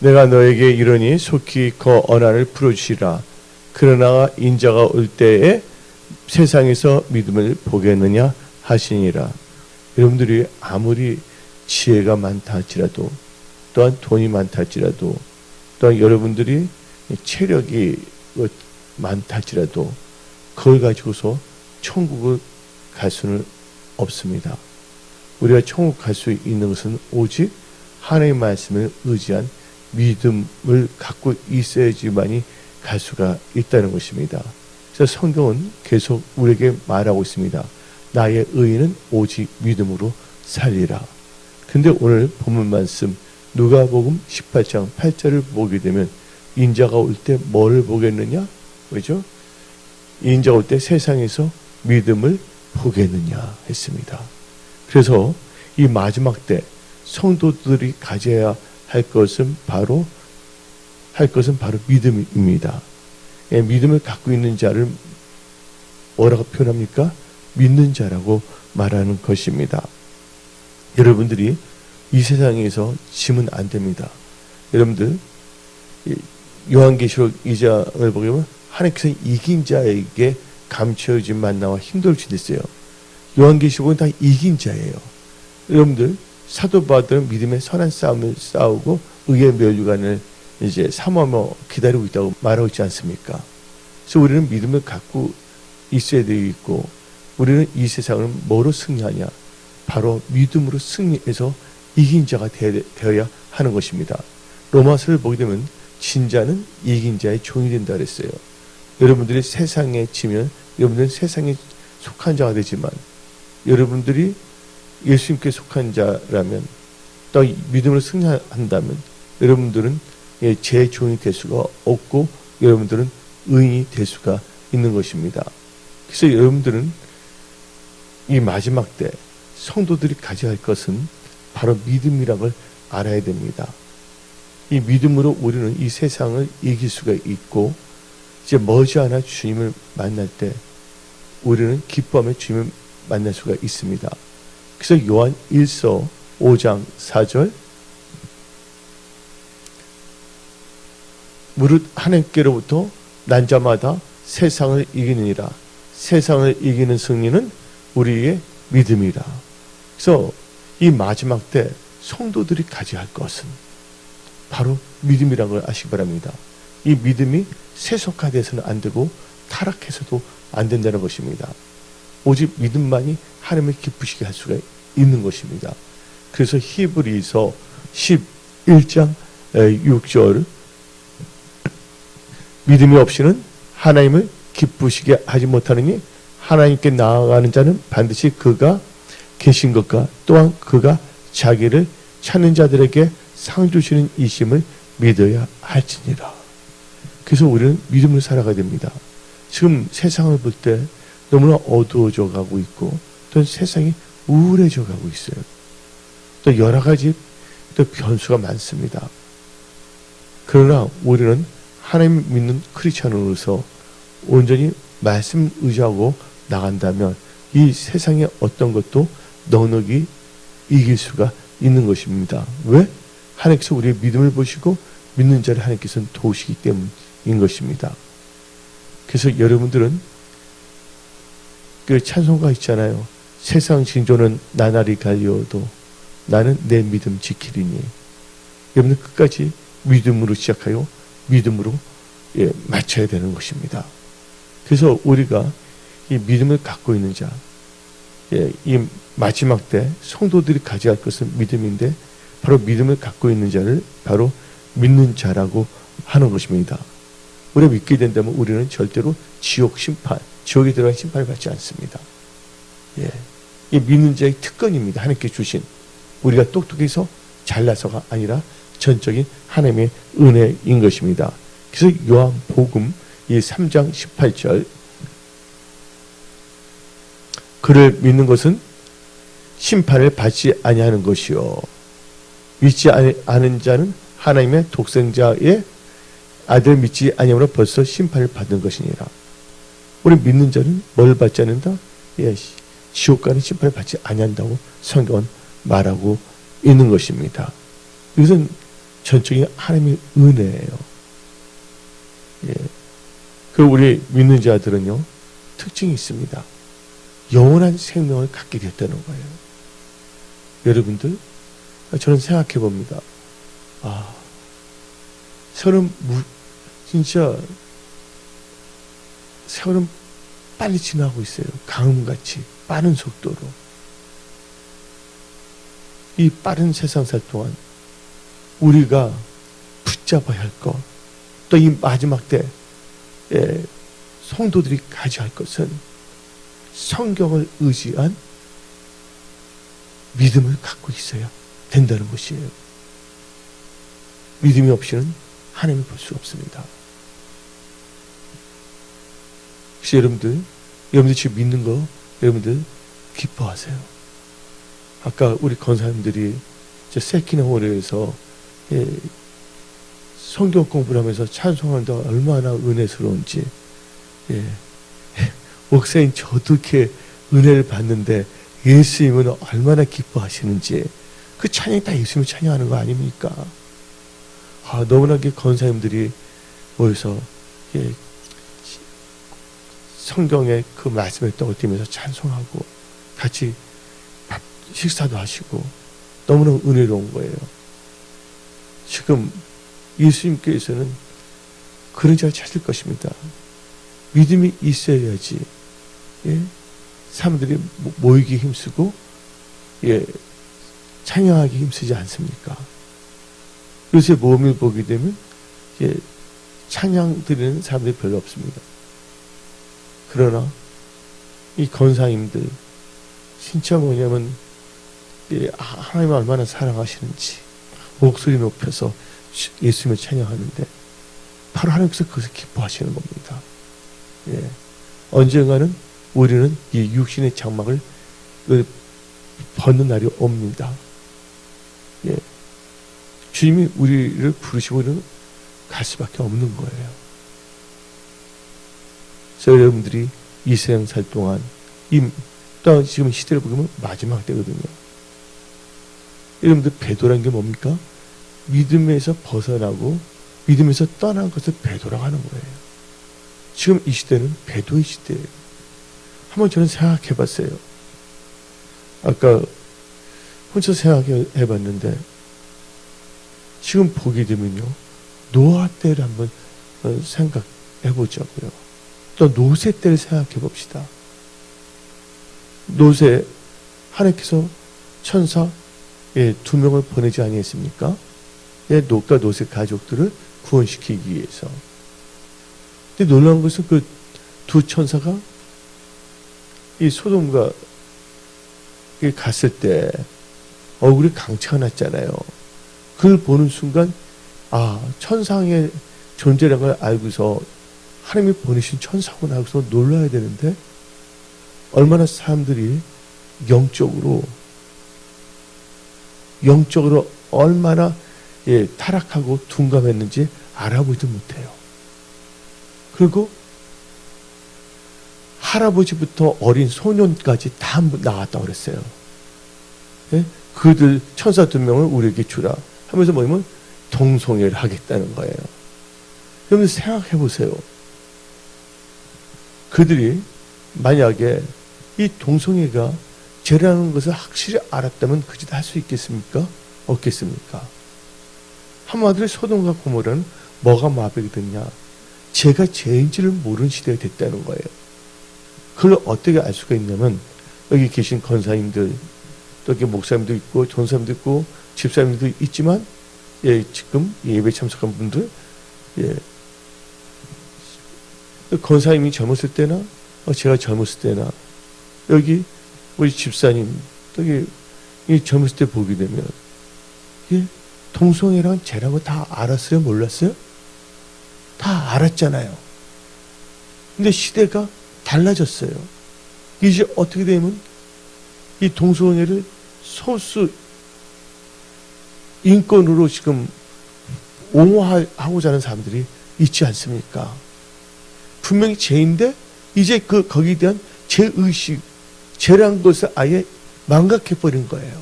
내가 너에게 이르니 속히 그 언한을 풀어주시라. 그러나 인자가 올 때에 세상에서 믿음을 보겠느냐 하시니라. 여러분들이 아무리 지혜가 많다 할지라도, 또한 돈이 많다 할지라도, 또한 여러분들이 체력이 많다 할지라도 그걸 가지고서 천국을 갈 수는 없습니다. 우리가 천국 갈 수 있는 것은 오직 하나님의 말씀을 의지한 믿음을 갖고 있어야지만이 갈 수가 있다는 것입니다. 그래서 성경은 계속 우리에게 말하고 있습니다. 나의 의인은 오직 믿음으로 살리라. 근데 오늘 본문 말씀 누가복음 18장 8절을 보게 되면 인자가 올 때 뭐를 보겠느냐? 그렇죠? 인자가 올 때 세상에서 믿음을 보겠느냐 했습니다. 그래서 이 마지막 때 성도들이 가져야 할 것은 바로 믿음입니다. 예, 믿음을 갖고 있는 자를 뭐라고 표현합니까? 믿는 자라고 말하는 것입니다. 여러분들이 이 세상에서 지면 안 됩니다. 여러분들 요한계시록 2장을 보게 보면 하나님께서 이긴 자에게 감춰진 만나와 힘들 수 있어요. 요한계시록은 다 이긴 자예요. 여러분들 사도 바울은 믿음의 선한 싸움을 싸우고 의의 면류관을 이제 사모하며 기다리고 있다고 말하고 있지 않습니까? 그래서 우리는 믿음을 갖고 있어야 되겠고, 우리는 이 세상을 뭐로 승리하냐? 바로 믿음으로 승리해서 이긴 자가 되어야 하는 것입니다. 로마서를 보게 되면 진자는 이긴 자의 종이 된다 그랬어요. 여러분들이 세상에 지면 여러분들은 세상에 속한 자가 되지만, 여러분들이 예수님께 속한 자라면, 또 믿음으로 승리한다면 여러분들은 제 종이 될 수가 없고 여러분들은 의인이 될 수가 있는 것입니다. 그래서 여러분들은 이 마지막 때 성도들이 가져야 할 것은 바로 믿음이라는 걸 알아야 됩니다. 이 믿음으로 우리는 이 세상을 이길 수가 있고, 이제 머지않아 주님을 만날 때 우리는 기뻐하며 주님을 만날 수가 있습니다. 그래서 요한 1서 5장 4절, 무릇 하나님께로부터 난 자마다 세상을 이기느니라. 세상을 이기는 승리는 우리의 믿음이라. 그래서 이 마지막 때 성도들이 가져야 할 것은 바로 믿음이라는 걸 아시기 바랍니다. 이 믿음이 세속화돼서는 안 되고 타락해서도 안 된다는 것입니다. 오직 믿음만이 하나님을 기쁘시게 할 수가 있는 것입니다. 그래서 히브리서 11장 6절, 믿음이 없이는 하나님을 기쁘시게 하지 못하느니 하나님께 나아가는 자는 반드시 그가 계신 것과 또한 그가 자기를 찾는 자들에게 상 주시는 이심을 믿어야 할지니라. 그래서 우리는 믿음을 살아가야 됩니다. 지금 세상을 볼 때 너무나 어두워져 가고 있고, 또 세상이 우울해져 가고 있어요. 또 여러 가지 또 변수가 많습니다. 그러나 우리는 하나님 믿는 크리스천으로서 온전히 말씀 의지하고 나간다면 이 세상의 어떤 것도 넉넉히 이길 수가 있는 것입니다. 왜? 하나님께서 우리의 믿음을 보시고 믿는 자를 하나님께서는 도우시기 때문인 것입니다. 그래서 여러분들은 그 찬송가 있잖아요. 세상 징조는 나날이 갈려도 나는 내 믿음 지키리니. 여러분들 끝까지 믿음으로 시작하여 믿음으로 맞춰야 되는 것입니다. 그래서 우리가 이 믿음을 갖고 있는 자, 이 마지막 때 성도들이 가져야 할 것은 믿음인데, 바로 믿음을 갖고 있는 자를 바로 믿는 자라고 하는 것입니다. 우리가 믿게 된다면 우리는 절대로 지옥에 들어간 심판을 받지 않습니다. 이 믿는 자의 특권입니다. 하나님께 주신, 우리가 똑똑해서 잘나서가 아니라 전적인 하나님의 은혜인 것입니다. 그래서 요한복음 이 3장 18절, 그를 믿는 것은 심판을 받지 아니하는 것이요 믿지 않은 자는 하나님의 독생자의 아들 믿지 아니함으로 벌써 심판을 받은 것이니라. 우리 믿는 자는 뭘 받지 않는다? 지옥 가는 심판을 받지 아니한다고 성경은 말하고 있는 것입니다. 이것은 전적인 하나님의 은혜예요. 예. 그 우리 믿는 자들은요, 특징이 있습니다. 영원한 생명을 갖게 됐다는 거예요. 여러분들, 저는 생각해 봅니다. 진짜 세월은 빨리 지나고 있어요. 강음같이 빠른 속도로. 이 빠른 세상살 동안 우리가 붙잡아야 할 것, 또 이 마지막 때 성도들이 가져야 할 것은 성경을 의지한 믿음을 갖고 있어야 된다는 것이에요. 믿음이 없이는 하나님을 볼 수 없습니다. 혹시 여러분들 지금 믿는 거 여러분들 기뻐하세요. 아까 우리 권사님들이 세키나홀에서 성경 공부를 하면서 찬송하는데 얼마나 은혜스러운지, 목사님 저도 이렇게 은혜를 받는데 예수님은 얼마나 기뻐하시는지, 그 찬양이 다 예수님을 찬양하는 거 아닙니까? 너무나 권사님들이 모여서 성경의 그 말씀을 떠올리면서 찬송하고 같이 식사도 하시고 너무나 은혜로운 거예요. 지금 예수님께서는 그런 자를 찾을 것입니다. 믿음이 있어야지 사람들이 모이기 힘쓰고 찬양하기 힘쓰지 않습니까? 요새 모험을 보게 되면 찬양 드리는 사람들이 별로 없습니다. 그러나 이 권사님들 진짜 뭐냐면 하나님을 얼마나 사랑하시는지 목소리 높여서 예수님을 찬양하는데 바로 하나님께서 그것을 기뻐하시는 겁니다. 언젠가는 우리는 이 육신의 장막을 벗는 날이 옵니다. 주님이 우리를 부르시고 갈 수밖에 없는 거예요. 그래서 여러분들이 이 세상 살 동안 또 지금 시대를 보면 마지막 때거든요. 여러분들 배도란 게 뭡니까? 믿음에서 벗어나고 믿음에서 떠난 것을 배도라고 하는 거예요. 지금 이 시대는 배도의 시대예요. 한번 저는 생각해 봤어요. 아까 혼자 생각해 봤는데 지금 보게 되면요, 노아 때를 한번 생각해 보자고요. 또 노세 때를 생각해 봅시다. 노세, 하나님께서 천사 2명을 보내지 아니했습니까? 롯과 롯의 가족들을 구원시키기 위해서. 근데 놀라운 것은 그 두 천사가 이 소돔과 갔을 때 얼굴이 강체가 났잖아요. 그걸 보는 순간 천상의 존재라는 걸 알고서 하나님이 보내신 천사구나 하고서 놀라야 되는데 얼마나 사람들이 영적으로 얼마나 타락하고 둔감했는지 알아보지도 못해요. 그리고 할아버지부터 어린 소년까지 다 나왔다고 그랬어요. 그들 천사 2명을 우리에게 주라 하면서 뭐냐면 동성애를 하겠다는 거예요. 여러분 생각해 보세요. 그들이 만약에 이 동성애가 죄라는 것을 확실히 알았다면 그 짓 할 수 있겠습니까? 없겠습니까? 한마디로 소돔과 고모라는 뭐가 마비가 됐냐? 죄가 죄인지를 모르는 시대가 됐다는 거예요. 그걸 어떻게 알 수가 있냐면 여기 계신 권사님들, 또 이렇게 목사님도 있고 전사님도 있고 집사님도 있지만 지금 예배 참석한 분들 권사님이 젊었을 때나 제가 젊었을 때나 여기 우리 집사님 여기 젊었을 때 보게 되면 동성애란 죄라고 다 알았어요? 몰랐어요? 다 알았잖아요. 근데 시대가 달라졌어요. 이제 어떻게 되면 이 동성애를 소수 인권으로 지금 옹호하고자 하는 사람들이 있지 않습니까? 분명히 죄인데 이제 거기에 대한 죄의식, 죄란 것을 아예 망각해버린 거예요.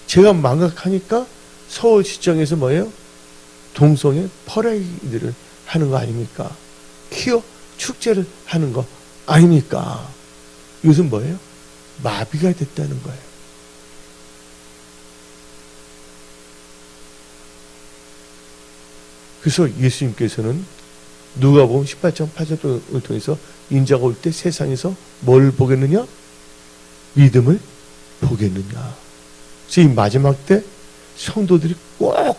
죄가 망각하니까 서울시청에서 뭐예요? 동성애 퍼레이드를 하는 거 아닙니까? 퀴어 축제를 하는 거 아닙니까? 이것은 뭐예요? 마비가 됐다는 거예요. 그래서 예수님께서는 누가복음 18장 8절을 통해서 인자가 올 때 세상에서 뭘 보겠느냐? 믿음을 보겠느냐. 그래서 이 마지막 때 성도들이 꼭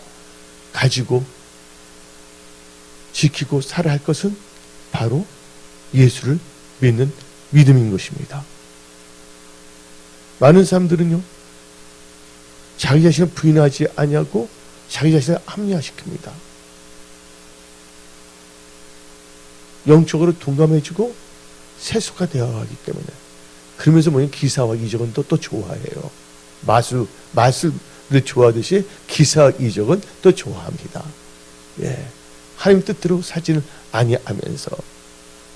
가지고 지키고 살아야 할 것은 바로 예수를 믿는 믿음인 것입니다. 많은 사람들은요, 자기 자신을 부인하지 아니하고 자기 자신을 합리화시킵니다. 영적으로 둔감해지고 세속화되어 가기 때문에. 그러면서 뭐냐, 기사와 이적은 또 좋아해요. 마술을 좋아하듯이 기사와 이적은 또 좋아합니다. 예. 하나님 뜻대로 살지는 아니하면서.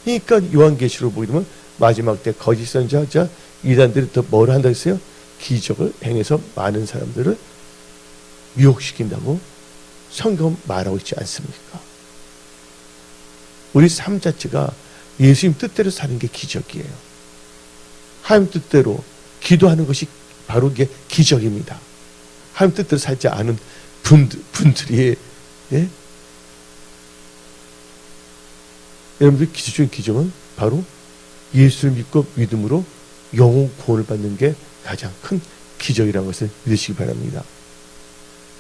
그러니까 요한계시록 보게 되면 마지막 때 거짓 선지자 이단들이 또 뭘 한다고 했어요? 기적을 행해서 많은 사람들을 유혹시킨다고 성경 말하고 있지 않습니까? 우리 삶 자체가 예수님 뜻대로 사는 게 기적이에요. 하나님 뜻대로 기도하는 것이 바로 이게 기적입니다. 하나님 뜻대로 살지 않은 분들이, 예? 여러분들 기적 중에 기적은 바로 예수를 믿고 믿음으로 영혼 구원을 받는 게 가장 큰 기적이라는 것을 믿으시기 바랍니다.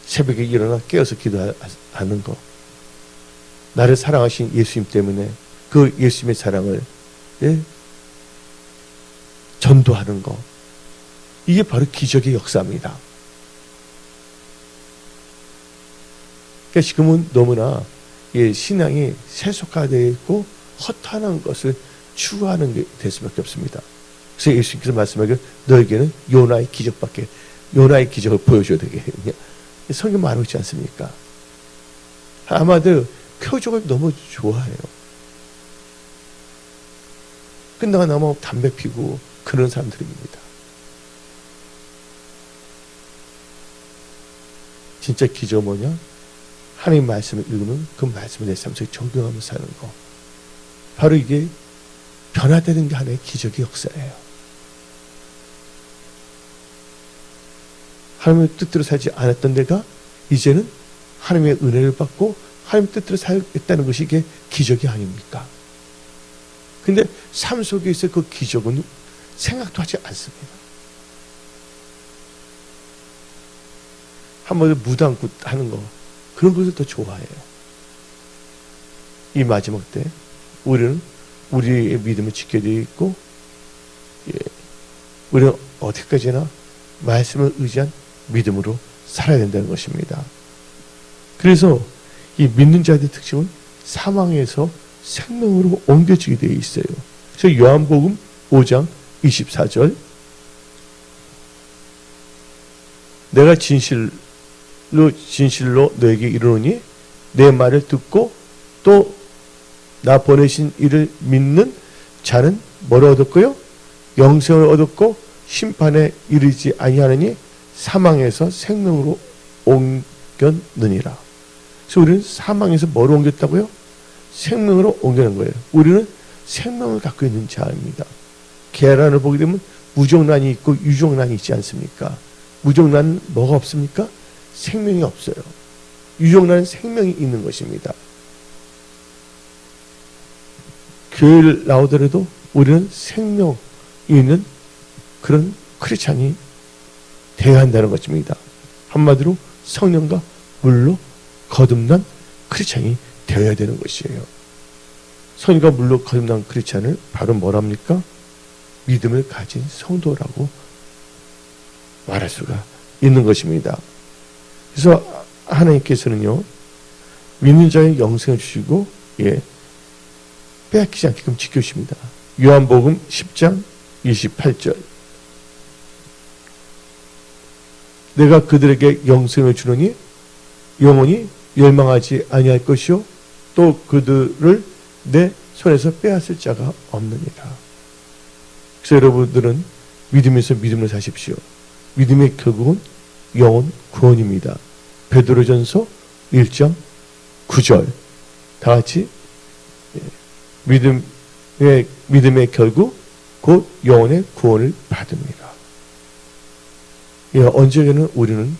새벽에 일어나 깨어서 기도하는 것, 나를 사랑하신 예수님 때문에 그 예수님의 사랑을, 예? 전도하는 것, 이게 바로 기적의 역사입니다. 그러니까 지금은 너무나 신앙이 세속화되어 있고 허탄한 것을 추구하는 게 될 수밖에 없습니다. 그래서 예수님께서 말씀하기를 너에게는 요나의 기적을 보여줘야 되겠냐. 성경 말하고 있지 않습니까? 아마도 표적을 너무 좋아해요. 끝나고 나면 담배 피고 그런 사람들입니다. 진짜 기적은 뭐냐? 하나님 말씀을 읽으면 그 말씀을 내 삶 속에 적용하면서 사는 거. 바로 이게 변화되는 게 하나의 기적의 역사예요. 하나님의 뜻대로 살지 않았던 내가 이제는 하나님의 은혜를 받고 하나님 뜻대로 살겠다는 것이 이게 기적이 아닙니까? 근데 삶 속에 있어 그 기적은 생각도 하지 않습니다. 한번 무당굿 하는 거, 그런 것을 더 좋아해요. 이 마지막 때 우리는 우리의 믿음을 지켜야 있고, 예, 우리는 어디까지나 말씀을 의지한 믿음으로 살아야 된다는 것입니다. 그래서 이 믿는 자들의 특징은 사망에서 생명으로 옮겨지게 되어 있어요. 그래서 요한복음 5장 24절, 내가 진실로 너에게 이르노니 내 말을 듣고 또 나 보내신 이를 믿는 자는 뭐를 얻었고요? 영생을 얻었고 심판에 이르지 아니하느니 사망에서 생명으로 옮겼느니라. 그래서 우리는 사망에서 뭐로 옮겼다고요? 생명으로 옮겨낸 거예요. 우리는 생명을 갖고 있는 자입니다. 계란을 보게 되면 무정란이 있고 유정란이 있지 않습니까? 무정란은 뭐가 없습니까? 생명이 없어요. 유정란은 생명이 있는 것입니다. 교회를 나오더라도 우리는 생명이 있는 그런 크리스찬이 되어야 한다는 것입니다. 한마디로 성령과 물로 거듭난 크리스찬이 되어야 되는 것이에요. 성령과 물로 거듭난 크리스찬을 바로 뭐랍니까? 믿음을 가진 성도라고 말할 수가 있는 것입니다. 그래서 하나님께서는요, 믿는 자의 영생을 주시고, 빼앗기지 않게끔 지켜주십니다. 요한복음 10장 28절, 내가 그들에게 영생을 주노니 영원히 멸망하지 아니할 것이요 또 그들을 내 손에서 빼앗을 자가 없느니라. 그래서 여러분들은 믿음에서 믿음을 사십시오. 믿음의 결국은 영혼 구원입니다. 베드로전서 1장 9절 다 같이 믿음의 결국 곧 영혼의 구원을 받습니다. 언젠가는 우리는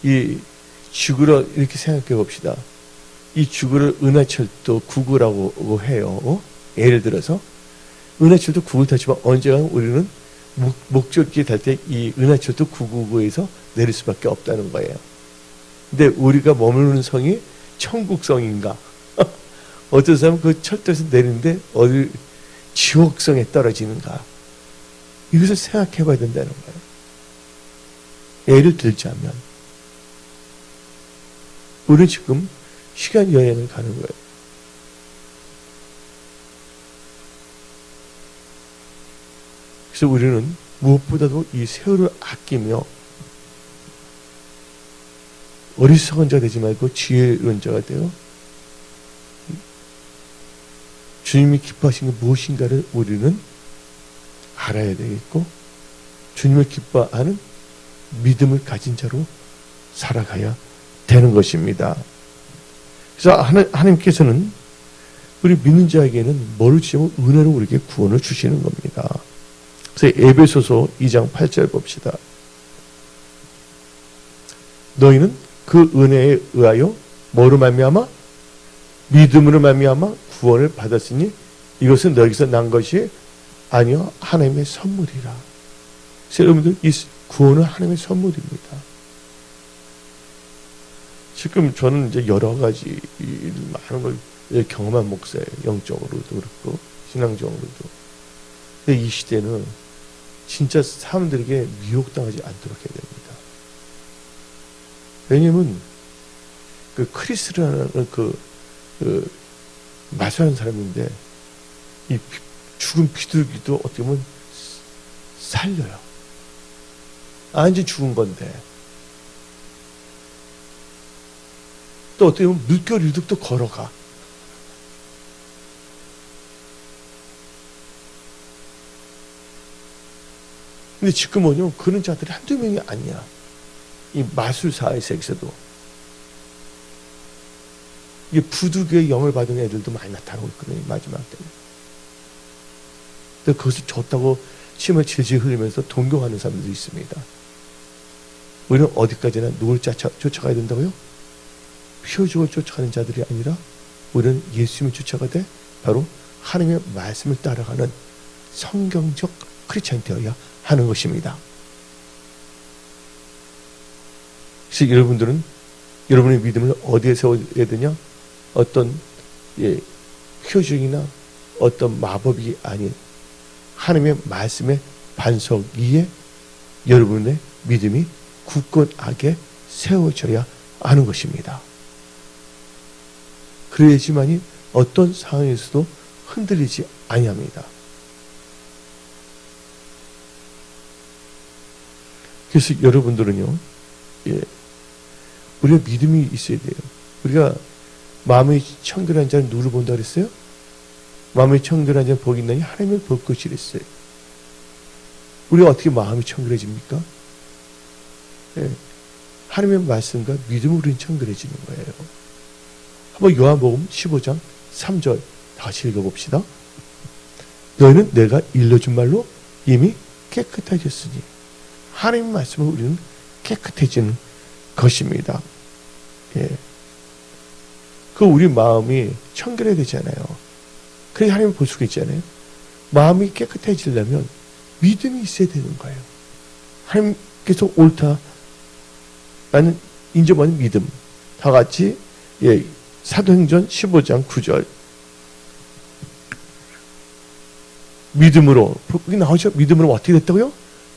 이 지구를 이렇게 생각해 봅시다. 이 지구를 은하철도 9구라고 해요. 예를 들어서 은하철도 9구 타지만 언젠가 우리는 목적지에 달 때 이 은하철도 999에서 내릴 수밖에 없다는 거예요. 근데 우리가 머무르는 성이 천국성인가? 어떤 사람은 그 철도에서 내리는데 어디 지옥성에 떨어지는가? 이것을 생각해 봐야 된다는 거예요. 예를 들자면 우리는 지금 시간 여행을 가는 거예요. 그래서 우리는 무엇보다도 이 세월을 아끼며 어리석은 자가 되지 말고 지혜로운 자가 되어 주님이 기뻐하신 게 무엇인가를 우리는 알아야 되겠고 주님을 기뻐하는 믿음을 가진 자로 살아가야 되는 것입니다. 그래서 하나님께서는 우리 믿는 자에게는 뭐를 주시면 은혜로 우리에게 구원을 주시는 겁니다. 그래서 에베소서 2장 8절 봅시다. 너희는 그 은혜에 의하여 뭐로 말미암아? 믿음으로 말미암아 구원을 받았으니 이것은 너희에게서 난 것이 아니요 하나님의 선물이라. 그래서 여러분들 이 구원은 하나님의 선물입니다. 지금 저는 이제 여러 가지 많은 걸 경험한 목사예요. 영적으로도 그렇고 신앙적으로도. 근데 이 시대는 진짜 사람들에게 미혹당하지 않도록 해야 됩니다. 왜냐면 그 크리스라는 그 마술하는 사람인데 이 죽은 비둘기도 어떻게 보면 살려요. 이제 죽은 건데 또 어떻게 보면 물결 유독도 걸어가. 근데 지금 뭐냐면 그런 자들이 한두 명이 아니야. 이 마술사의 세계에서도 이게 부두교의 영을 받은 애들도 많이 나타나고 있거든요. 마지막 때는. 근데 그것을 좋다고 침을 질질 흘리면서 동경하는 사람들도 있습니다. 우리는 어디까지나 누굴 쫓아가야 된다고요? 표적을 쫓아가는 자들이 아니라 우리는 예수님을 쫓아가되 바로 하나님의 말씀을 따라가는 성경적 크리스찬이 되어야 하는 것입니다. 그래서 여러분들은 여러분의 믿음을 어디에 세워야 되냐? 어떤 표적이나 어떤 마법이 아닌 하나님의 말씀의 반석 위에 여러분의 믿음이 굳건하게 세워져야 하는 것입니다. 그래야지만이 어떤 상황에서도 흔들리지 아니합니다. 그래서 여러분들은요, 우리가 믿음이 있어야 돼요. 우리가 마음의 청결한 자는 누구를 본다 그랬어요? 마음의 청결한 자는 복이 있나니 하나님을 볼 것이 그랬어요. 우리가 어떻게 마음이 청결해집니까? 하나님의 말씀과 믿음으로 우리는 청결해지는 거예요. 한번 요한복음 15장 3절 다시 읽어봅시다. 너희는 내가 일러준 말로 이미 깨끗해졌으니 하나님의 말씀으로 우리는 깨끗해지는 것입니다. 그 우리 마음이 청결해야 되잖아요. 그래야 하나님을 볼 수가 있잖아요. 마음이 깨끗해지려면 믿음이 있어야 되는 거예요. 하나님께서 옳다 라는 인정하는 믿음. 다 같이 사도행전 15장 9절 믿음으로 여기 나오죠? 믿음으로 어떻게 됐다고요?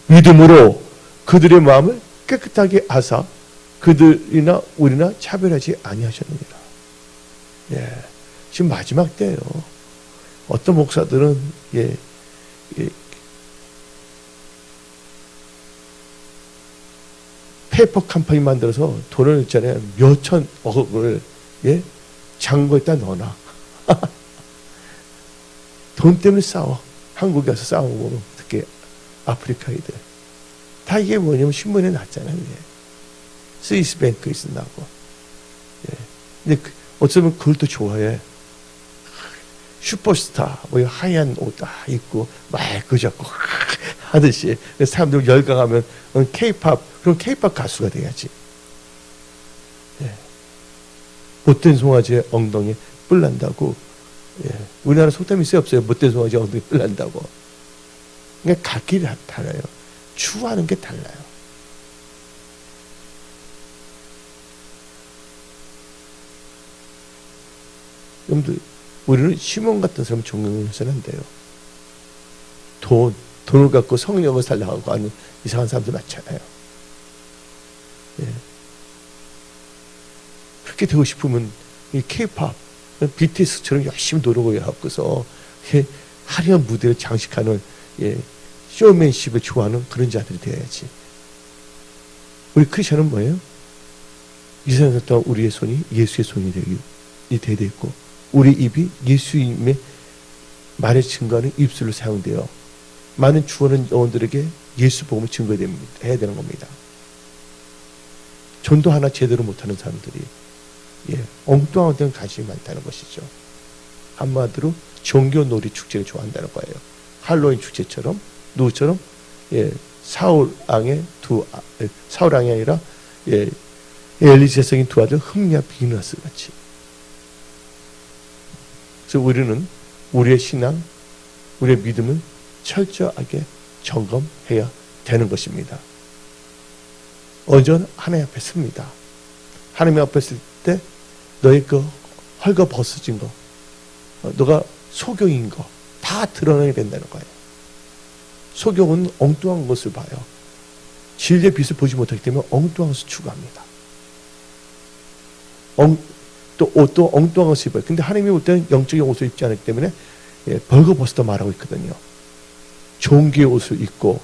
믿음으로 그들의 마음을 깨끗하게 하사 그들이나 우리나 차별하지 아니하셨느니라. 지금 마지막 때예요. 어떤 목사들은 페이퍼 컴퍼니 만들어서 돈을 있잖아요. 몇천억을 장고에다 넣어놔. 돈 때문에 싸워. 한국에 와서 싸우고 특히 아프리카이들 다 이게 뭐냐면 신문에 났잖아요. 스위스뱅크에서 나고 근데 어쩌면 그걸 또 좋아해. 슈퍼스타, 뭐 하얀 옷 입고 막 그 잡고 하듯이 사람들 열광하면 케이팝, 그럼 케이팝 가수가 돼야지. 못된 송아지의 엉덩이 뿔난다고. 우리나라 속담이 있어요, 없어요? 못된 송아지 엉덩이 뿔난다고. 그러니까 갈 길이 달라요. 추구하는 게 달라요. 여러분들, 우리는 시몬 같은 사람 존경해서는 안 돼요. 돈을 갖고 성령을 살려고 하는 이상한 사람들 많잖아요. 그렇게 되고 싶으면 이 K-팝, BTS처럼 열심히 노력을 해갖고서 화려한 무대를 장식하는 쇼맨십을 좋아하는 그런 자들이 되어야지. 우리 크리스천은 뭐예요? 이 세상에서 또한 우리의 손이 예수의 손이 되어야 되고, 우리 입이 예수님의 말에 증거하는 입술로 사용되어 많은 주어는 영혼들에게 예수 복음을 증거해야 되는 겁니다. 전도 하나 제대로 못하는 사람들이 엉뚱한 데는 관심이 많다는 것이죠. 한마디로 종교놀이 축제를 좋아한다는 거예요. 할로윈 축제처럼, 누구처럼? 사울왕이 아니라 엘리 제성인 두 아들 흠냐 비누아스 같이. 그래서 우리는 우리의 신앙, 우리의 믿음을 철저하게 점검해야 되는 것입니다. 언제나 하나님 앞에 섭니다. 하나님 앞에 쓸 때 너의 그 헐거벗어진 거, 너가 소경인 거 다 드러내야 된다는 거예요. 소경은 엉뚱한 것을 봐요. 진리의 빛을 보지 못하기 때문에 엉뚱한 것을 추구합니다. 또 옷도 엉뚱한 것을 입어요. 근데 하나님이 볼 때는 영적인 옷을 입지 않기 때문에 벌거벗었다 말하고 있거든요. 종기의 옷을 입고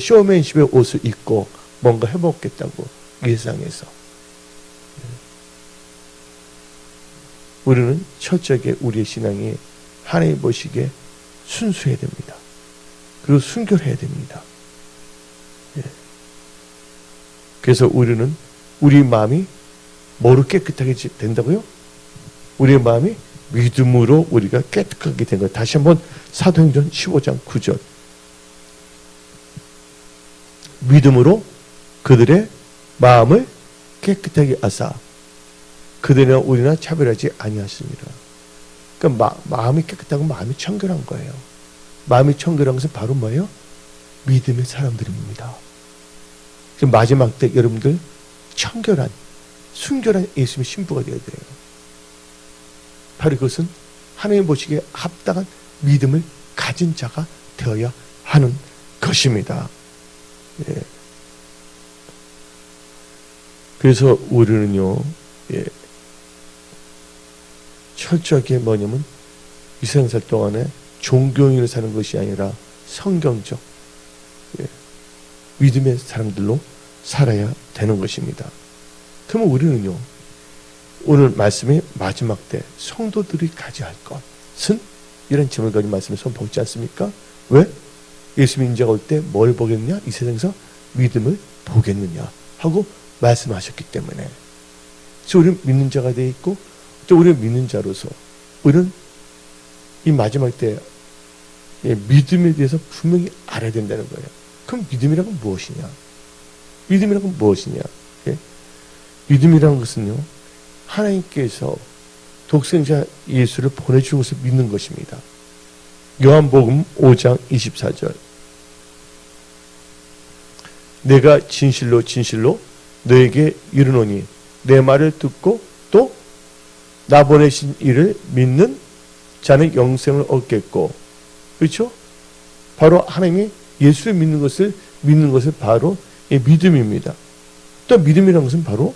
쇼맨십의 옷을 입고 뭔가 해먹겠다고 이 세상에서. 우리는 철저하게 우리의 신앙이 하나님 보시기에 순수해야 됩니다. 그리고 순결해야 됩니다. 그래서 우리는 우리 마음이 뭐로 깨끗하게 된다고요? 우리의 마음이 믿음으로 우리가 깨끗하게 된 거예요. 다시 한번 사도행전 15장 9절. 믿음으로 그들의 마음을 깨끗하게 하사 그들이나 우리나 차별하지 아니하십니다. 그러니까 마음이 깨끗하고 마음이 청결한 거예요. 마음이 청결한 것은 바로 뭐예요? 믿음의 사람들입니다. 지금 마지막 때 여러분들 청결한, 순결한 예수님의 신부가 되어야 돼요. 바로 그것은 하나님 보시기에 합당한 믿음을 가진 자가 되어야 하는 것입니다. 그래서 우리는요, 철저하게 뭐냐면 이 세상 살 동안에 종교인으로 사는 것이 아니라 성경적 믿음의 사람들로 살아야 되는 것입니다. 그러면 우리는요, 오늘 말씀의 마지막 때 성도들이 가져야 할 것은 이런 질문을 가진 말씀에 손 보지 않습니까? 왜? 예수님 인자가 올 때 뭘 보겠느냐? 이 세상에서 믿음을 보겠느냐? 하고 말씀하셨기 때문에. 그래서 우리는 믿는 자가 되어 있고 또 우리는 믿는 자로서 우리는 이 마지막 때 믿음에 대해서 분명히 알아야 된다는 거예요. 그럼 믿음이란 건 무엇이냐? 믿음이란 건 무엇이냐? 믿음이라는 것은요, 하나님께서 독생자 예수를 보내준 것을 믿는 것입니다. 요한복음 5장 24절. 내가 진실로 진실로 너에게 이르노니 내 말을 듣고 또 나 보내신 이를 믿는 자는 영생을 얻겠고. 그렇죠? 바로 하나님이 예수를 믿는 것을 바로 믿음입니다. 또 믿음이라는 것은 바로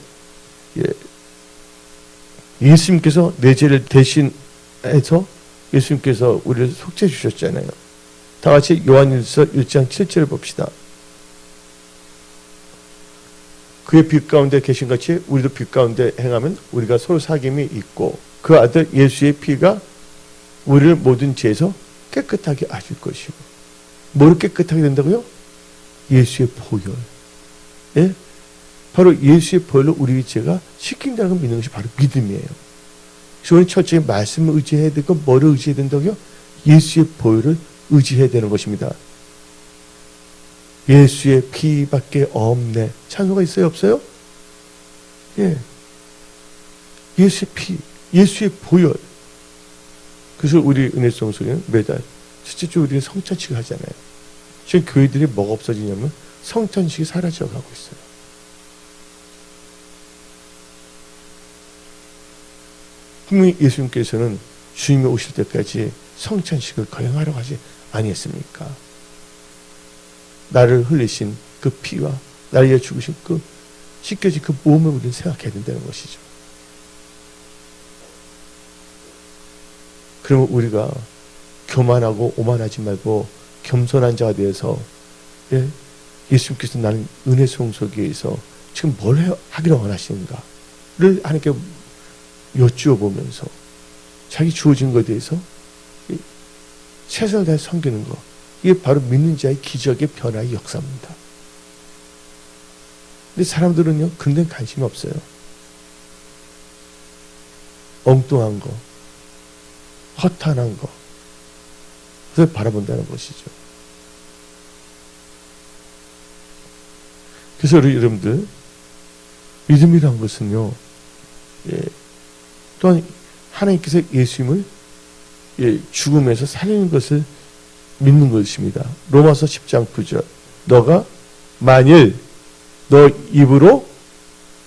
예수님께서 내 죄를 대신해서 예수님께서 우리를 속죄해 주셨잖아요. 다 같이 요한일서 1장 7절을 봅시다. 그의 빛 가운데 계신 같이 우리도 빛 가운데 행하면 우리가 서로 사귐이 있고 그 아들 예수의 피가 우리를 모든 죄에서 깨끗하게 하실 것이고. 뭐를 깨끗하게 된다고요? 예수의 보혈. 바로 예수의 보혈로 우리 죄가 씻긴다는 걸 믿는 것이 바로 믿음이에요. 그래서 철저히 말씀을 의지해야 되고 뭐를 의지해야 된다고요? 예수의 보혈을 의지해야 되는 것입니다. 예수의 피밖에 없네. 찬송가 있어요? 없어요? 예. 예수의 피, 예수의 보혈. 그래서 우리 은혜송소리는 매달 첫째 주 우리는 성찬식을 하잖아요. 지금 교회들이 뭐가 없어지냐면 성찬식이 사라져가고 있어요. 분명히 예수님께서는 주님이 오실 때까지 성찬식을 거행하라고 하지 아니했습니까? 나를 흘리신 그 피와 나를 위해 죽으신 그 씻겨진 그 몸을 우리는 생각해야 된다는 것이죠. 그러면 우리가 교만하고 오만하지 말고 겸손한 자가 되어서 예수님께서 나는 은혜 성소기에서 지금 뭘 하기를 원하시는가를 하나님께 여쭈어 보면서 자기 주어진 것에 대해서 최선을 다해 섬기는 것, 이게 바로 믿는 자의 기적의 변화의 역사입니다. 근데 사람들은요 그런 데는 관심이 없어요. 엉뚱한 거, 허탄한 거, 그걸 바라본다는 것이죠. 그래서 우리 여러분들 믿음이란 것은요, 또한 하나님께서 예수님을 죽음에서 살리는 것을 믿는 것입니다. 로마서 10장 9절. 너가 만일 너 입으로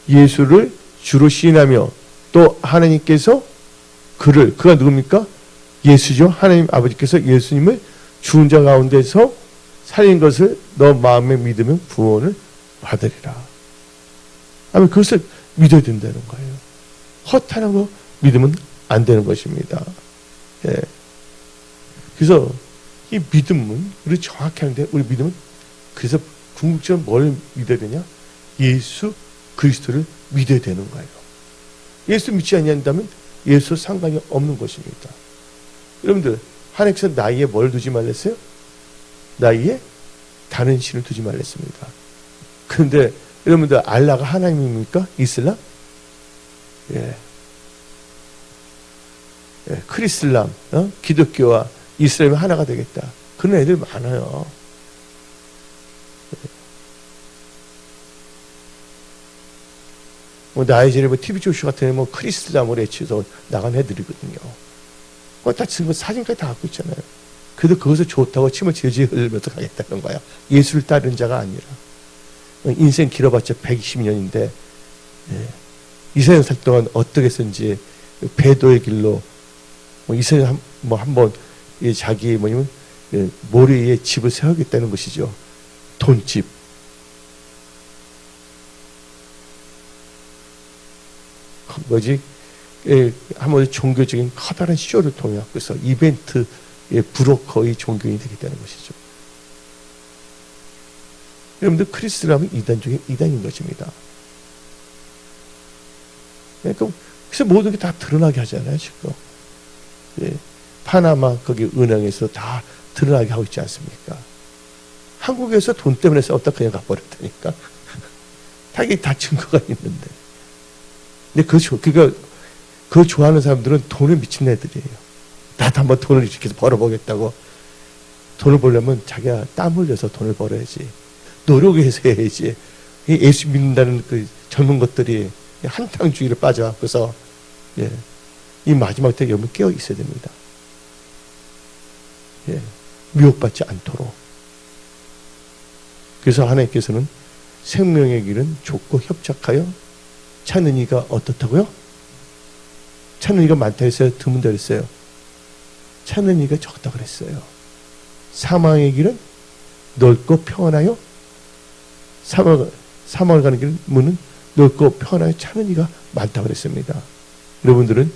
예수를 주로 시인하며 또 하나님께서 그가 누굽니까? 예수죠. 하나님 아버지께서 예수님을 죽은 자 가운데서 살린 것을 너 마음에 믿으면 구원을 받으리라. 아마 그것을 믿어야 된다는 거예요. 허탄한 거 믿으면 안 되는 것입니다. 예. 그래서 이 믿음은 우리 정확히 하는데 우리 믿음은 그래서 궁극적으로 뭘 믿어야 되냐? 예수 그리스도를 믿어야 되는 거예요. 예수 믿지 않는다면 예수 상관이 없는 것입니다. 여러분들 하나님께서 나이에 뭘 두지 말랬어요? 나이에 다른 신을 두지 말랬습니다. 그런데 여러분들 알라가 하나님입니까? 이슬람? 예. 크리슬람, 기독교와 이슬람이 하나가 되겠다. 그런 애들 많아요. 나이제리아 TV 조쇼 같은 크리슬람을 애치서 나간 애들이거든요. 다 지금 사진까지 다 갖고 있잖아요. 그래도 그것을 좋다고 침을 질질 흘리면서 가겠다는 거야. 예수를 따르는 자가 아니라. 인생 길어봤자 120년인데 이 세상 살 동안 어떻게 했는지 배도의 길로 이 세상 한번 자기 모래 위에 집을 세우겠다는 것이죠. 돈집. 한번 종교적인 커다란 쇼를 통해 갖고서 이벤트 브로커의 종교인이 되겠다는 것이죠. 여러분들 크리스라면 이단 중에 이단인 것입니다. 그래서 모든 게 다 드러나게 하잖아요, 지금. 파나마 거기 은행에서 다 드러나게 하고 있지 않습니까? 한국에서 돈 때문에 싸웠다 그냥 가버렸다니까. 다 증거가 있는데. 근데 그거 좋아하는 사람들은 돈에 미친 애들이에요. 나도 한번 돈을 이렇게 벌어보겠다고. 돈을 벌려면 자기가 땀 흘려서 돈을 벌어야지. 노력해서 해야지. 예수 믿는다는 그 젊은 것들이 한탕주의를 빠져갖고서 이 마지막 때 여러분 깨어 있어야 됩니다. 미혹받지 않도록. 그래서 하나님께서는 생명의 길은 좁고 협착하여 찾는 이가 어떻다고요? 찾는 이가 많다 했어요? 드문다 했어요? 찾는 이가 적다 그랬어요. 사망의 길은 넓고 평안하여 사망을 가는 길 문은 넓고 평안하여 찾는 이가 많다 그랬습니다. 여러분들은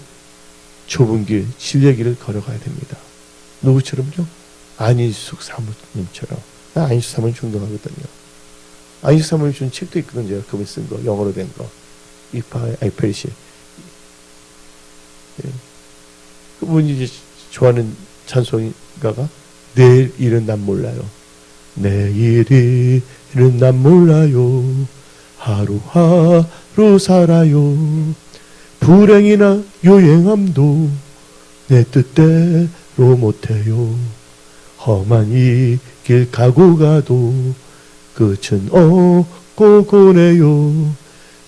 좁은 길, 진리의 길을 걸어가야 됩니다. 누구처럼요? 안희숙 사모님처럼. 나 안희숙 사모님 존경하거든요. 안희숙 사모님 준 책도 있거든요. 제가 그분 쓴 거, 영어로 된 거. 이파의 아이페리시. 그분이 이제 좋아하는 찬송가가 내일 일은 난 몰라요. 내일 일은 난 몰라요. 하루하루 살아요. 불행이나 요행함도 내 뜻대로 못해요. 험한 이 길 가고 가도 끝은 없고 고네요.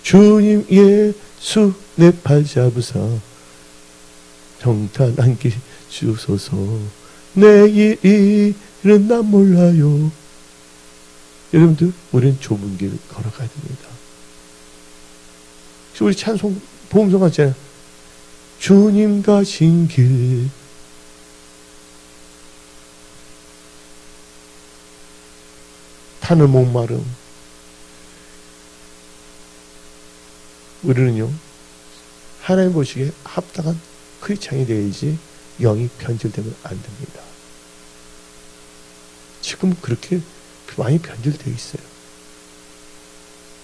주님 예수 내 팔 잡으사 평탄 안기 주소서. 내일은 난 몰라요. 여러분들, 우리는 좁은 길을 걸어가야 됩니다. 우리 찬송 보험송 같잖아요. 주님 가신 길, 타는 목마름. 우리는요, 하나님 보시기에 합당한 크리스찬이 되어야지 영이 변질되면 안 됩니다. 지금 그렇게 많이 변질되어 있어요.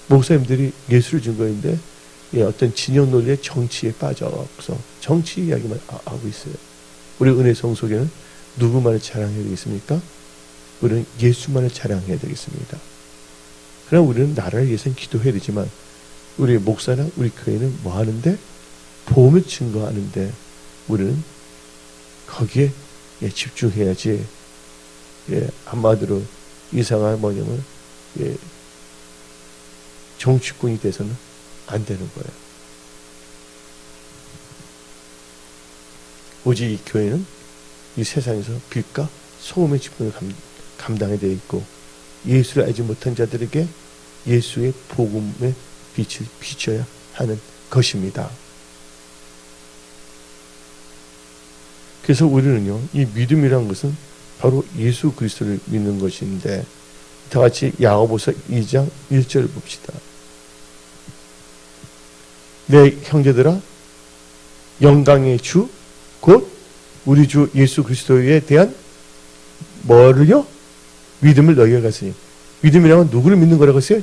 목사님들이 예수를 증거인데 어떤 진영 논리의 정치에 빠져서 정치 이야기만 하고 있어요. 우리 은혜성 속에는 누구만을 자랑해야 되겠습니까? 우리는 예수만을 자랑해야 되겠습니다. 그러나 우리는 나라를 위해서는 기도해야 되지만 우리 목사나 우리 교회는 뭐 하는데? 복음을 증거하는데 우리는 거기에 집중해야지. 한마디로 이상한 뭐냐면 정치꾼이 돼서는 안 되는 거예요. 오직 이 교회는 이 세상에서 빛과 소금의 직분을 감당해야 되어 있고 예수를 알지 못한 자들에게 예수의 복음의 빛을 비춰야 하는 것입니다. 그래서 우리는요, 이 믿음이란 것은 바로 예수 그리스도를 믿는 것인데, 다 같이 야고보서 2장 1절을 봅시다. 내 형제들아, 영광의 주 곧 우리 주 예수 그리스도에 대한 뭐를요? 믿음을 너희가 가지니. 믿음이란 누구를 믿는 거라고 했어요?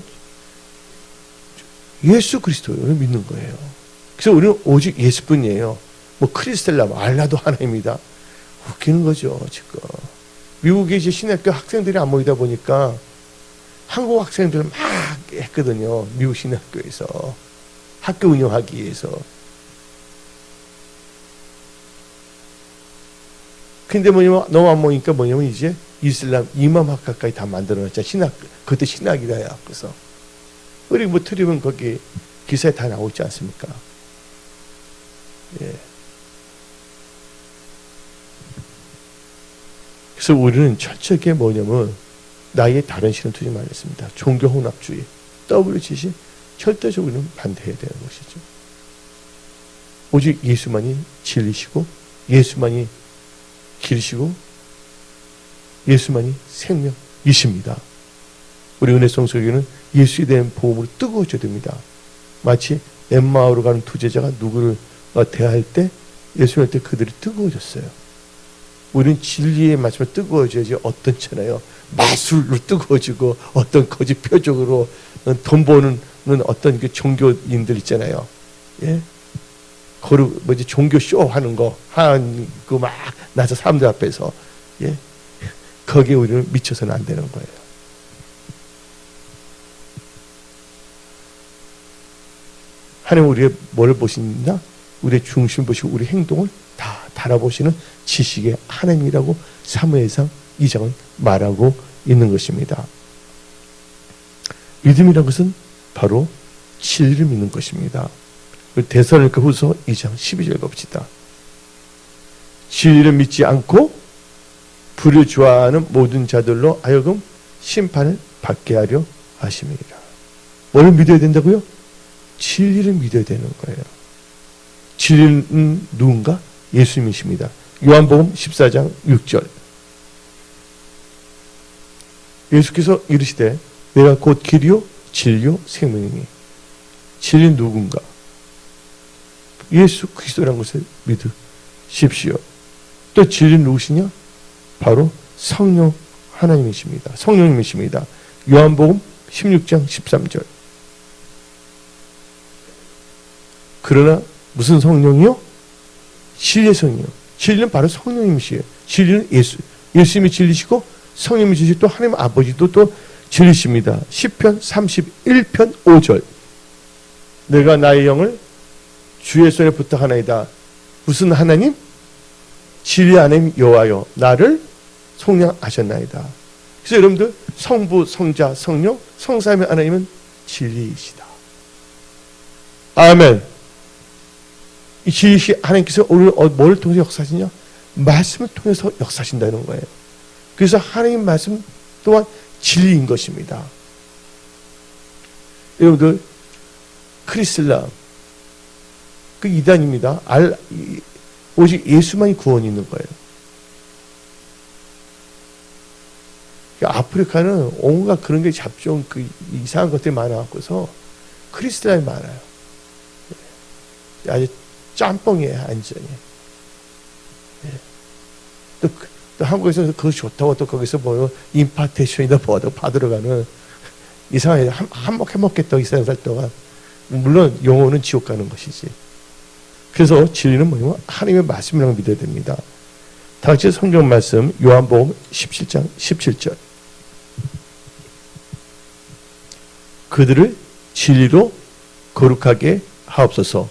예수 그리스도를 믿는 거예요. 그래서 우리는 오직 예수뿐이에요. 뭐 크리스텔라, 알라도 하나입니다. 웃기는 거죠, 지금. 미국에 이제 신학교 학생들이 안 모이다 보니까 한국 학생들 막 했거든요. 미국 신학교에서. 학교 운영하기 위해서. 근데 뭐냐면 너무 안 모이니까 뭐냐면 이제 이슬람 이맘 학과까지 다 만들어놨잖아. 신학, 그것도 신학이다. 그래서. 우리 뭐 틀리면 거기 기사에 다 나오지 않습니까? 예. 그래서 우리는 철저하게 뭐냐면 나의 다른 신을 두지 말랬습니다. 종교 혼합주의, WCC 절대적으로는 반대해야 되는 것이죠. 오직 예수만이 진리시고 예수만이 길이시고 예수만이 생명이십니다. 우리 은혜성 속에는 예수에 대한 복음으로 뜨거워져야 됩니다. 마치 엠마오로 가는 두 제자가 누구를 대할 때 예수를 할 때 그들이 뜨거워졌어요. 우리는 진리에 맞추면 뜨거워져야지 어떻잖아요. 마술로 뜨거워지고 어떤 거짓 표적으로 돈 버는 어떤 그 종교인들 있잖아요. 예? 거루 뭐지 종교 쇼 하는 거 하는 거 막 나서 사람들 앞에서 예? 거기에 우리는 미쳐서는 안 되는 거예요. 하나님 우리의 뭘 보시나? 우리의 중심 보시고 우리 행동을 다 달아보시는 지식의 하나님이라고 사무엘상 2장은 말하고 있는 것입니다. 믿음이라는 것은 바로 진리를 믿는 것입니다. 데살로니가 후서 2장 12절 봅시다. 진리를 믿지 않고 불을 좋아하는 모든 자들로 하여금 심판을 받게 하려 하심이니라. 뭘 믿어야 된다고요? 진리를 믿어야 되는 거예요. 진리는 누군가? 예수님이십니다. 요한복음 14장 6절. 예수께서 이르시되 내가 곧 길이요 진리요 생명이니. 진리는 누군가? 예수 그리스도라는 것을 믿으십시오. 또 진리는 누구시냐? 바로 성령 하나님이십니다. 성령님이십니다. 요한복음 16장 13절. 그러나 무슨 성령이요? 진리의 성령이요. 진리는 바로 성령님이시에요. 진리는 예수님이 진리시고 성령님이 진리시고 또 하나님 아버지도 또 진리십니다. 시편 31편 5절. 내가 나의 영을 주의 손에 부탁하나이다. 무슨 하나님? 진리 하나님 여호와여 나를 속량하셨나이다. 그래서 여러분들 성부, 성자, 성령, 성삼위 하나님은 진리이시다. 아멘. 이 진리시 하나님께서 오늘 뭘 통해서 역사하시냐? 말씀을 통해서 역사하신다는 거예요. 그래서 하나님 말씀 또한 진리인 것입니다. 여러분들 크리슬람 그 이단입니다. 오직 예수만이 구원이 있는 거예요. 아프리카는 온갖 그런 게 잡종 그 이상한 것들이 많아갖고서 크리스찬이 많아요. 아주 짬뽕이에요, 완전히. 또 한국에서 그거 좋다고 또 거기서 뭐 임파테이션이다 뭐하다 받으러 가는 이상하게 한몫해먹겠다 이 살 동안. 물론 영혼은 지옥 가는 것이지. 그래서 진리는 뭐냐면 하나님의 말씀이라고 믿어야 됩니다. 다 같이 성경 말씀 요한복음 17장 17절. 그들을 진리로 거룩하게 하옵소서.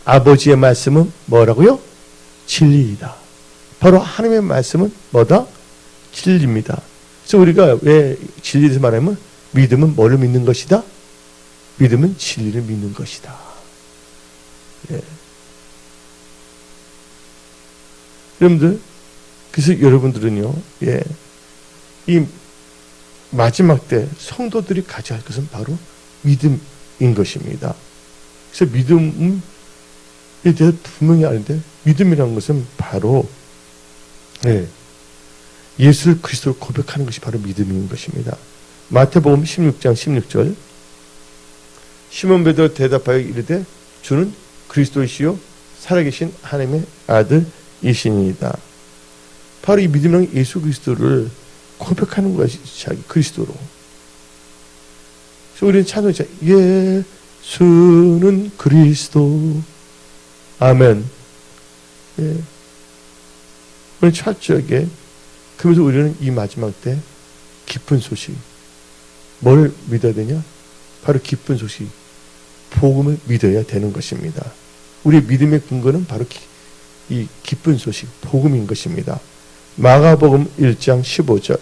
아버지의 말씀은 뭐라고요? 진리이다. 바로 하나님의 말씀은 뭐다? 진리입니다. 그래서 우리가 왜 진리에 대해서 말하면 믿음은 뭐를 믿는 것이다? 믿음은 진리를 믿는 것이다. 예. 여러분들, 그래서 여러분들은요, 예, 이 마지막 때 성도들이 가져야 할 것은 바로 믿음인 것입니다. 그래서 믿음에 대해서 분명히 아는데, 믿음이라는 것은 바로, 예, 예수를 그리스도로 고백하는 것이 바로 믿음인 것입니다. 마태복음 16장 16절. 시몬 베드로가 대답하여 이르되 주는 그리스도이시요 살아계신 하나님의 아들이시니이다. 바로 이 믿음이란 예수 그리스도를 고백하는 것이 자기 그리스도로. 그래서 우리는 찬송이죠. 예수는 그리스도. 아멘. 예. 오늘 철저하게 그러면서 우리는 이 마지막 때 기쁜 소식. 뭘 믿어야 되냐? 바로 기쁜 소식. 복음을 믿어야 되는 것입니다. 우리의 믿음의 근거는 바로 이 기쁜 소식, 복음인 것입니다. 마가복음 1장 15절.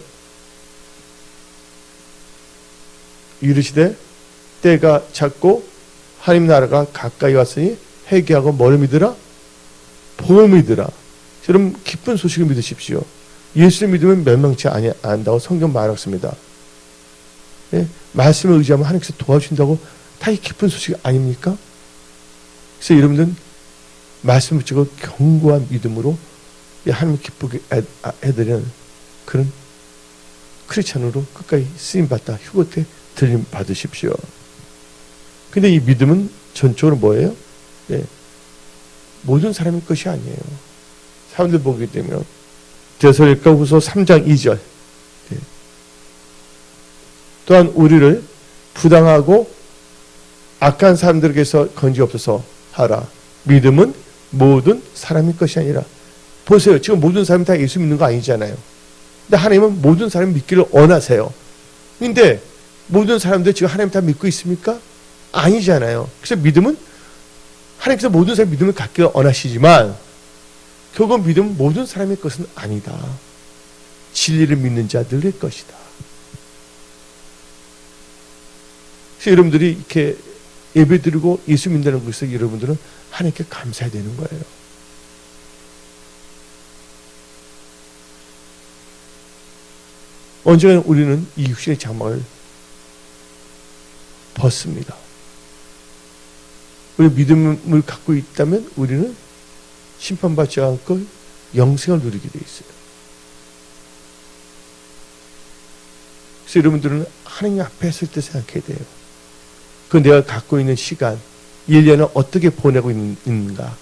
이르시되 때가 찼고 하나님 나라가 가까이 왔으니 회개하고 뭘 믿으라? 복음을 믿으라. 여러분 기쁜 소식을 믿으십시오. 예수를 믿으면 멸망치 않는다고 성경 말했습니다. 예? 말씀을 의지하면 하나님께서 도와주신다고 다 이 기쁜 소식 아닙니까? 그래서 여러분들은 말씀을 붙이고 견고한 믿음으로 하나님을 기쁘게 해드리는 그런 크리스찬으로 끝까지 쓰임받다 휴거 때 들림 받으십시오. 근데 이 믿음은 전적으로 뭐예요? 예. 모든 사람의 것이 아니에요. 사람들 보게 되면 데살로니가 후서 3장 2절. 예. 또한 우리를 부당하고 악한 사람들에게서 건지옵소서 하라. 믿음은 모든 사람의 것이 아니라. 보세요. 지금 모든 사람이 다 예수 믿는 거 아니잖아요. 근데 하나님은 모든 사람이 믿기를 원하세요. 근데 모든 사람들 지금 하나님 다 믿고 있습니까? 아니잖아요. 그래서 믿음은 하나님께서 모든 사람이 믿음을 갖기를 원하시지만 결국 믿음은 모든 사람의 것은 아니다. 진리를 믿는 자들의 것이다. 그래서 여러분들이 이렇게 예배드리고 예수 믿는다는 것을 여러분들은 하나님께 감사해야 되는 거예요. 언젠가 우리는 이 육신의 장막을 벗습니다. 우리 믿음을 갖고 있다면 우리는 심판받지 않고 영생을 누리게 되어 있어요. 그래서 여러분들은 하나님 앞에 설 때 생각해야 돼요. 그 내가 갖고 있는 시간, 1년을 어떻게 보내고 있는가.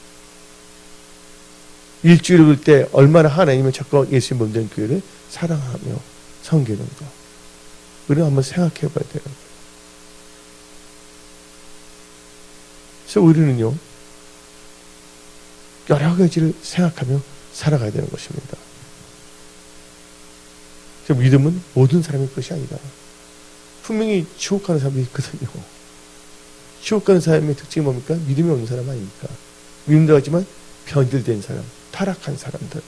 일주일을 때 얼마나 하나님을 찾고 예수님 몸된 교회를 사랑하며 섬기는가. 우리는 한번 생각해 봐야 돼요. 그래서 우리는요, 여러 가지를 생각하며 살아가야 되는 것입니다. 그래서 믿음은 모든 사람의 것이 아니다. 분명히 지옥 가는 사람이 있거든요. 지옥 가는 사람의 특징이 뭡니까? 믿음이 없는 사람 아닙니까? 믿음도 하지만 변질된 사람, 타락한 사람들.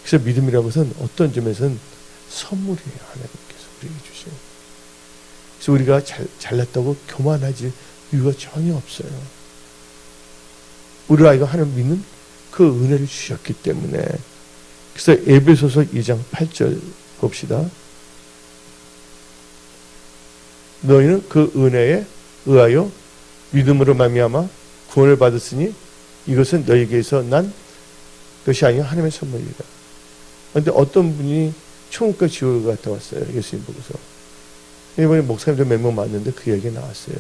그래서 믿음이라는 것은 어떤 점에서는 선물이에요. 하나님께서 우리에게 주신. 그래서 우리가 잘났다고 교만하지 이유가 전혀 없어요. 우리 아이가 하나님 믿는 그 은혜를 주셨기 때문에. 그래서 에베소서 2장 8절 봅시다. 너희는 그 은혜에 의하여 믿음으로 말미암아 구원을 받았으니 이것은 너희에게서 난 것이 아니라 하나님의 선물이다. 그런데 어떤 분이 천국과 지옥을 갔다 왔어요. 예수님 보고서. 이번에 목사님들 몇 명 만났는데 그 얘기가 나왔어요.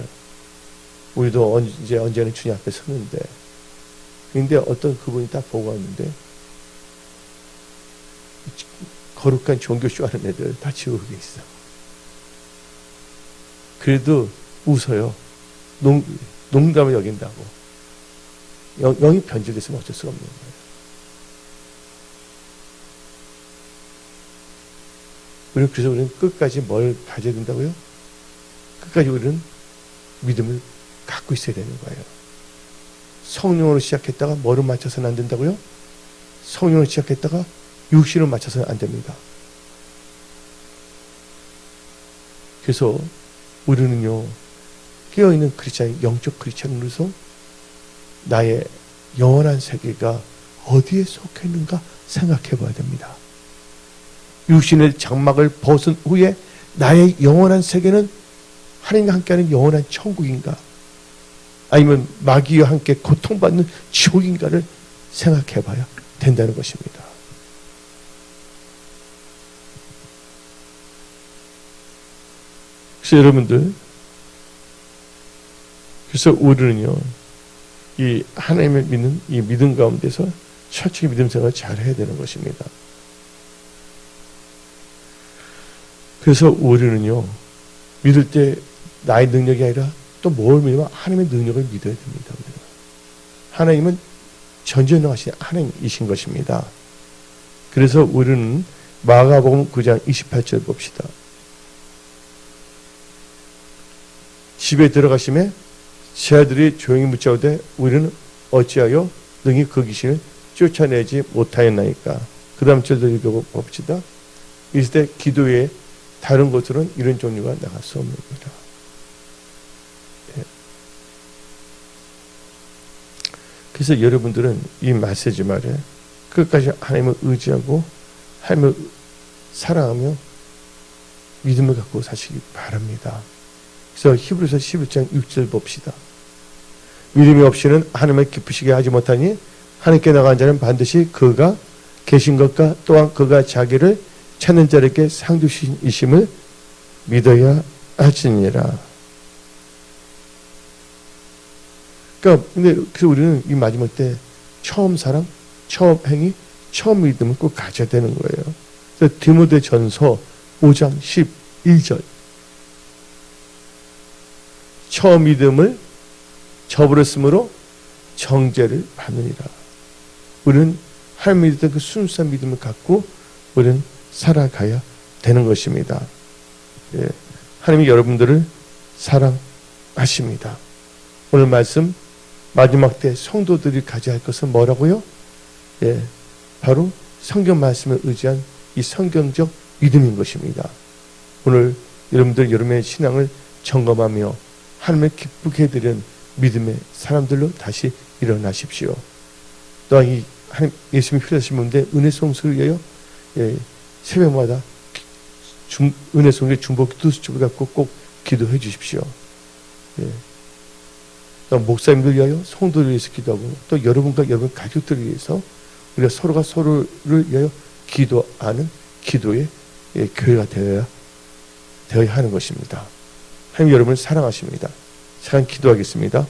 우리도 언제는 주님 앞에 서는데. 근데 어떤 그분이 딱 보고 왔는데 거룩한 종교쇼 하는 애들 다 지옥에 있어. 그래도 웃어요. 농담을 여긴다고. 영이 변질됐으면 어쩔 수가 없는 거예요. 그래서 우리는 끝까지 뭘 가져야 된다고요? 끝까지 우리는 믿음을 갖고 있어야 되는 거예요. 성령으로 시작했다가 뭐를 맞춰서는 안 된다고요? 성령으로 시작했다가 육신을 맞춰서는 안 됩니다. 그래서 우리는요, 깨어있는 크리스찬, 영적 크리스찬으로서 나의 영원한 세계가 어디에 속해 있는가 생각해 봐야 됩니다. 육신의 장막을 벗은 후에 나의 영원한 세계는 하나님과 함께하는 영원한 천국인가? 아니면 마귀와 함께 고통받는 지옥인가를 생각해 봐야 된다는 것입니다. 그래서 여러분들, 그래서 우리는요, 이 하나님을 믿는 이 믿음 가운데서 철저히 믿음 생활을 잘 해야 되는 것입니다. 그래서 우리는요, 믿을 때 나의 능력이 아니라 또 뭘 믿으면 하나님의 능력을 믿어야 됩니다. 하나님은 전지전능하신 하나님이신 것입니다. 그래서 우리는 마가복음 9장 28절 봅시다. 집에 들어가심에 제 아들이 조용히 묻자오되 우리는 어찌하여 능히 그 귀신을 쫓아내지 못하였나이까. 그 다음 절도 읽어봅시다. 이때 기도에 다른 곳으로는 이런 종류가 나갈 수 없습니다. 예. 그래서 여러분들은 이 메시지 말에 끝까지 하나님을 의지하고 하나님을 사랑하며 믿음을 갖고 사시기 바랍니다. 그래서 히브리서 11장 6절 봅시다. 믿음이 없이는 하나님을 기쁘시게 하지 못하니 하나님께 나간 자는 반드시 그가 계신 것과 또한 그가 자기를 찾는 자에게 상 주시심을 믿어야 하시니라. 그러니까 그래서 우리는 이 마지막 때 처음 사랑, 처음 행위, 처음 믿음을 꼭 가져야 되는 거예요. 그래서 디모데전서 5장 11절. 처음 믿음을 저버렸으므로 정죄를 받느니라. 우리는 하나님 믿었던 그 순수한 믿음을 갖고 우리는 살아가야 되는 것입니다. 예. 하나님이 여러분들을 사랑하십니다. 오늘 말씀 마지막 때 성도들이 가져야 할 것은 뭐라고요? 예. 바로 성경 말씀을 의지한 이 성경적 믿음인 것입니다. 오늘 여러분의 신앙을 점검하며 하나님을 기쁘게 해드리는 믿음의 사람들로 다시 일어나십시오. 또한 이 하나님 예수님이 필요하신 분들 은혜 송수를 위하여 예, 새벽마다 은혜 송의 중복 기도수첩을 갖고 꼭 기도해 주십시오. 예. 또 목사님들 위하여 성도를 위해서 기도하고 또 여러분과 여러분 가족들을 위해서 우리가 서로가 서로를 위하여 기도하는 기도의 예, 교회가 되어야 하는 것입니다. 하나님 여러분을 사랑하십니다. 사랑 기도하겠습니다.